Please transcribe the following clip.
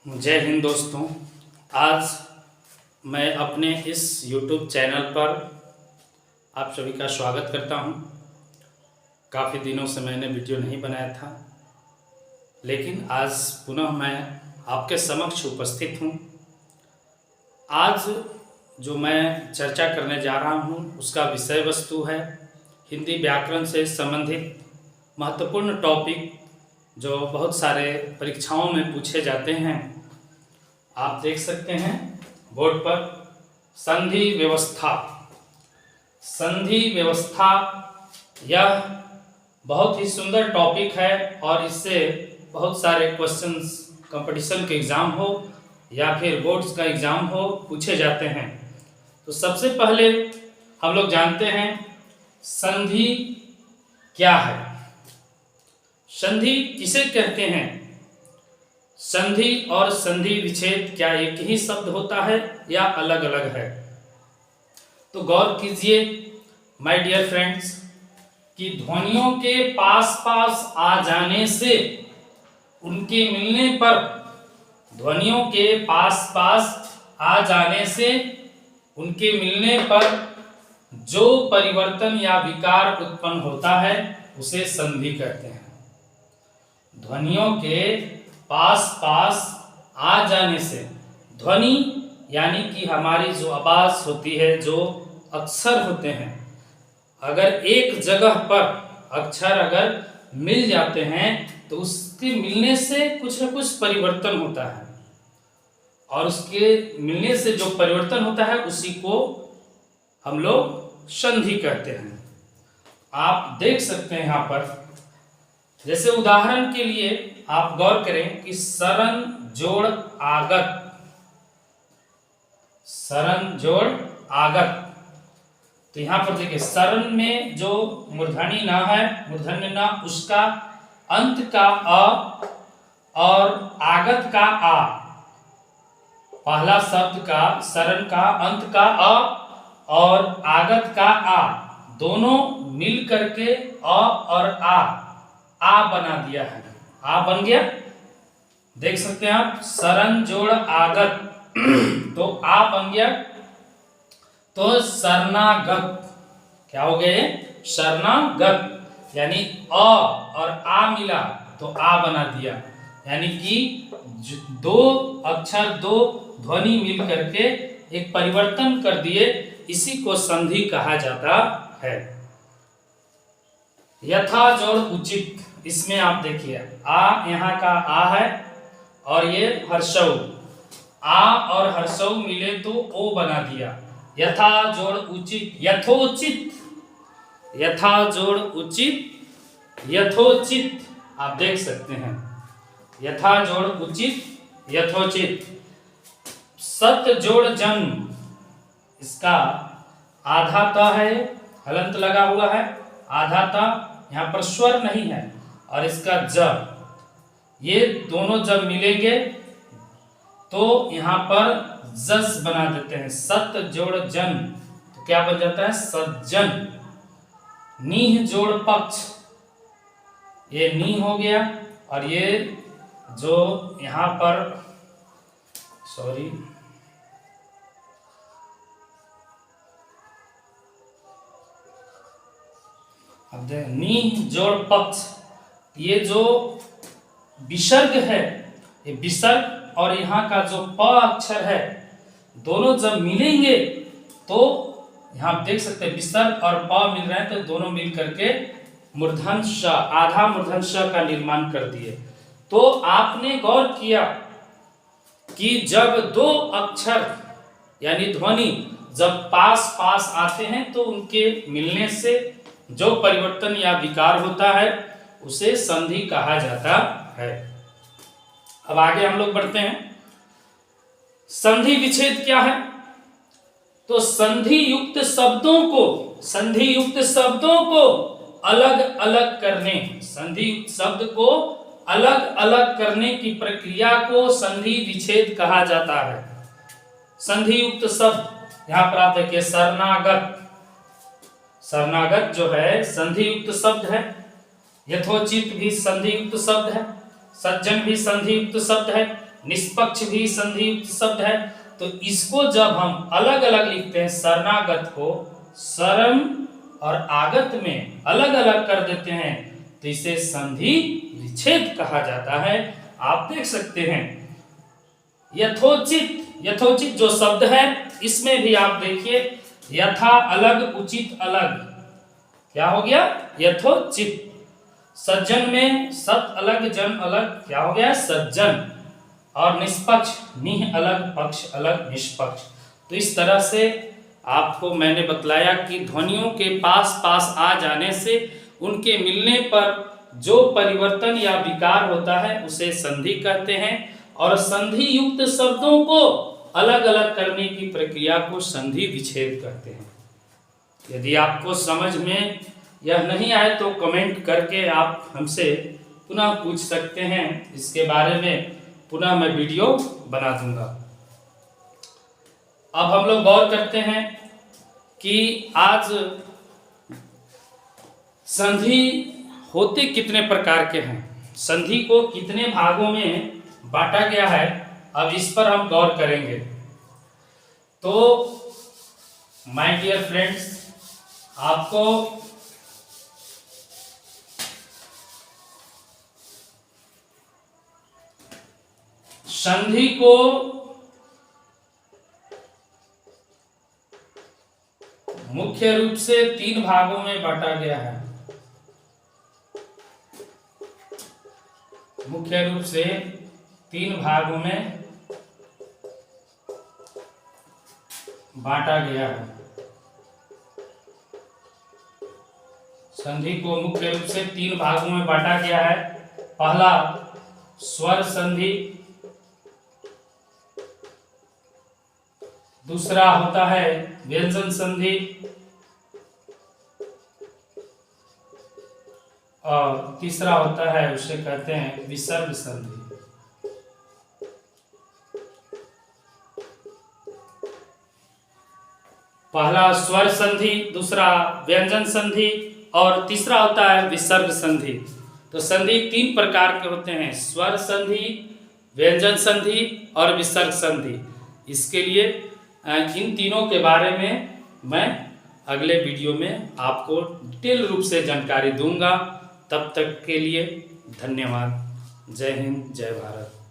जय हिंद दोस्तों। आज मैं अपने इस YouTube चैनल पर आप सभी का स्वागत करता हूं। काफ़ी दिनों से मैंने वीडियो नहीं बनाया था, लेकिन आज पुनः मैं आपके समक्ष उपस्थित हूं। आज जो मैं चर्चा करने जा रहा हूं उसका विषय वस्तु है हिंदी व्याकरण से संबंधित महत्वपूर्ण टॉपिक जो बहुत सारे परीक्षाओं में पूछे जाते हैं। आप देख सकते हैं बोर्ड पर संधि व्यवस्था। संधि व्यवस्था यह बहुत ही सुंदर टॉपिक है और इससे बहुत सारे क्वेश्चंस कंपटीशन के एग्ज़ाम हो या फिर बोर्ड्स का एग्ज़ाम हो पूछे जाते हैं। तो सबसे पहले हम लोग जानते हैं संधि क्या है। संधि किसे कहते हैं? संधि और संधि विच्छेद क्या एक ही शब्द होता है या अलग अलग है? तो गौर कीजिए माय डियर फ्रेंड्स कि ध्वनियों के पास पास आ जाने से उनके मिलने पर, ध्वनियों के पास पास आ जाने से उनके मिलने पर जो परिवर्तन या विकार उत्पन्न होता है उसे संधि कहते हैं। ध्वनियों के पास पास आ जाने से, ध्वनि यानी कि हमारी जो आवाज़ होती है, जो अक्षर होते हैं, अगर एक जगह पर अक्षर अगर मिल जाते हैं तो उसके मिलने से कुछ न कुछ परिवर्तन होता है और उसके मिलने से जो परिवर्तन होता है उसी को हम लोग संधि कहते हैं। आप देख सकते हैं यहाँ पर, जैसे उदाहरण के लिए आप गौर करें कि सरन जोड़ आगत, सरन जोड़ आगत। तो यहां पर देखिए सरन में जो मूर्धनी न है, मूर्धन्य न, उसका अंत का अ और आगत का आ, पहला शब्द का सरन का अंत का अ और आगत का आ दोनों मिल करके अ और आ बना दिया है। आ बन गया, देख सकते हैं आप, सरन जोड़ आगत तो आ बन गया। तो शरणागत क्या हो गए? शरणागत यानी अ और आ मिला तो आ बना दिया, यानी कि दो अक्षर, दो ध्वनि मिल करके एक परिवर्तन कर दिए, इसी को संधि कहा जाता है। यथा जोड़ उचित, इसमें आप देखिए आ, यहाँ का आ है और ये हर्षौ, आ और हर्षौ मिले तो ओ बना दिया। यथा जोड़ उचित, यथोचित, यथा जोड़ उचित, यथोचित, आप देख सकते हैं यथा जोड़ उचित, यथोचित। सत जोड़ जन्म, इसका आधा त है, हलंत लगा हुआ है, आधा त, यहाँ पर स्वर नहीं है, और इसका ज, ये दोनों जब मिलेंगे तो यहाँ पर जस बना देते हैं, सत जोड़ जन, तो क्या बन जाता है? सज्जन। नीह जोड़ पक्ष, ये नी हो गया और ये जो यहाँ पर, सॉरी, अब नी जोड़ पक्ष, ये जो विसर्ग है, ये विसर्ग और यहाँ का जो प अक्षर है, दोनों जब मिलेंगे तो यहाँ आप देख सकते हैं विसर्ग और प मिल रहे हैं तो दोनों मिल करके मूर्धन श, आधा मूर्धन श का निर्माण कर दिए। तो आपने गौर किया कि जब दो अक्षर यानी ध्वनि जब पास पास आते हैं तो उनके मिलने से जो परिवर्तन या विकार होता है उसे संधि कहा जाता है। अब आगे हम लोग बढ़ते हैं। संधि विच्छेद क्या है? तो संधि युक्त शब्दों को, संधि युक्त शब्दों को अलग अलग करने, संधि युक्त शब्द को अलग अलग करने की प्रक्रिया को संधि विच्छेद कहा जाता है। संधि युक्त शब्द यहां पर आप देखिए शरणागत, शरणागत जो है संधि युक्त शब्द है। यथोचित भी संधि युक्त शब्द है, सज्जन भी संधि युक्त शब्द है, निष्पक्ष भी संधि युक्त शब्द है। तो इसको जब हम अलग अलग लिखते हैं, शरणागत को शरण और आगत में अलग अलग कर देते हैं, तो इसे संधि विच्छेद कहा जाता है। आप देख सकते हैं यथोचित, यथोचित जो शब्द है इसमें भी आप देखिए यथा अलग, उचित अलग, क्या हो गया यथोचित। सज्जन में सत अलग, जन अलग, क्या हो गया सज्जन। और निष्पक्ष, निह अलग, पक्ष अलग, निष्पक्ष। तो इस तरह से आपको मैंने बतलाया कि ध्वनियों के पास पास आ जाने से उनके मिलने पर जो परिवर्तन या विकार होता है उसे संधि कहते हैं, और संधि युक्त शब्दों को अलग अलग करने की प्रक्रिया को संधि विच्छेद कहते हैं। यदि आपको समझ में यह नहीं आए तो कमेंट करके आप हमसे पुनः पूछ सकते हैं, इसके बारे में पुनः मैं वीडियो बना दूंगा। अब हम लोग गौर करते हैं कि आज संधि होते कितने प्रकार के हैं, संधि को कितने भागों में बांटा गया है, अब इस पर हम गौर करेंगे। तो माय डियर फ्रेंड्स, आपको संधि को मुख्य रूप से 3 भागों में बांटा गया है। मुख्य रूप से 3 भागों में बांटा गया है। संधि को मुख्य रूप से 3 भागों में बांटा गया है। पहला स्वर संधि, दूसरा होता है व्यंजन संधि, और तीसरा होता है उसे कहते हैं विसर्ग संधि। पहला स्वर संधि, दूसरा व्यंजन संधि और तीसरा होता है विसर्ग संधि। तो संधि 3 प्रकार के होते हैं, स्वर संधि, व्यंजन संधि और विसर्ग संधि। इसके लिए इन तीनों के बारे में मैं अगले वीडियो में आपको डिटेल रूप से जानकारी दूंगा। तब तक के लिए धन्यवाद। जय हिंद, जय भारत।